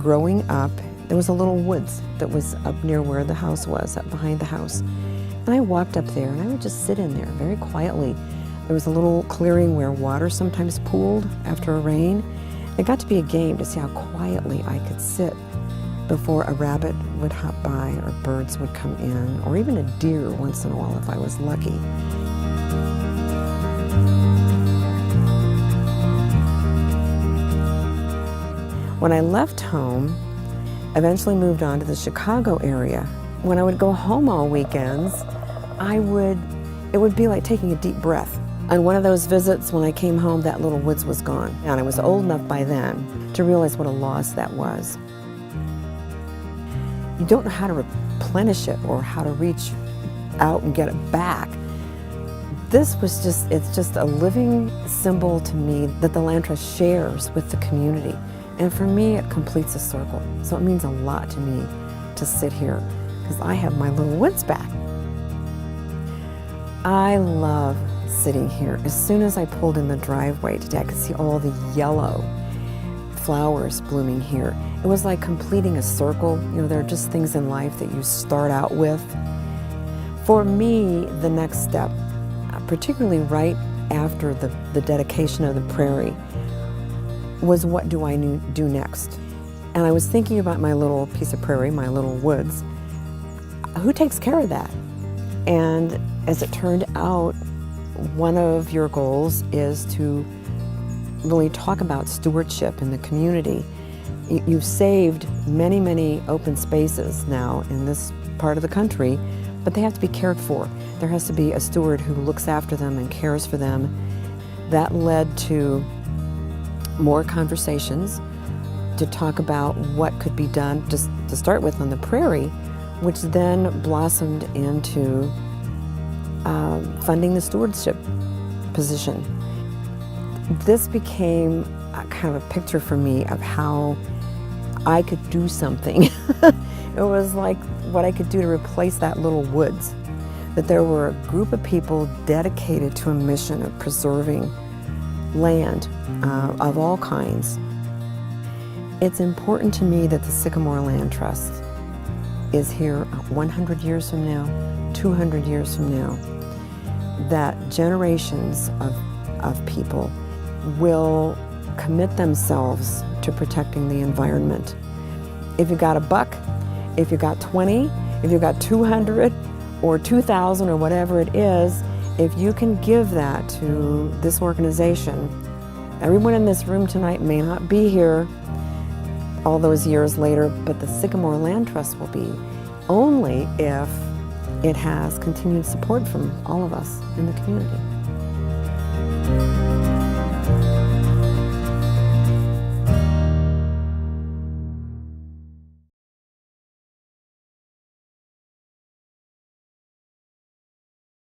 growing up, there was a little woods that was up near where the house was, up behind the house. And I walked up there and I would just sit in there very quietly. There was a little clearing where water sometimes pooled after a rain. It got to be a game to see how quietly I could sit before a rabbit would hop by or birds would come in, or even a deer once in a while if I was lucky. When I left home, eventually moved on to the Chicago area. When I would go home on weekends, it would be like taking a deep breath. On one of those visits, when I came home, that little woods was gone. And I was old enough by then to realize what a loss that was. You don't know how to replenish it or how to reach out and get it back. This was it's just a living symbol to me that the land trust shares with the community. And for me, it completes a circle. So it means a lot to me to sit here because I have my little woods back. I love sitting here. As soon as I pulled in the driveway today, I could see all the yellow flowers blooming here. It was like completing a circle. You know, there are just things in life that you start out with. For me, the next step, particularly right after the dedication of the prairie, was what do I do next? And I was thinking about my little piece of prairie, my little woods. Who takes care of that? And as it turned out, one of your goals is to really talk about stewardship in the community. You've saved many, many open spaces now in this part of the country, but they have to be cared for. There has to be a steward who looks after them and cares for them. That led to more conversations to talk about what could be done, just to start with on the prairie, which then blossomed into funding the stewardship position. This became a kind of a picture for me of how I could do something. It was like what I could do to replace that little woods, that there were a group of people dedicated to a mission of preserving land of all kinds. It's important to me that the Sycamore Land Trust is here 100 years from now, 200 years from now, that generations of people will commit themselves to protecting the environment. If you got a buck, if you got 20, if you got 200 or 2,000 or whatever it is, if you can give that to this organization, everyone in this room tonight may not be here all those years later, but the Sycamore Land Trust will be, only if it has continued support from all of us in the community.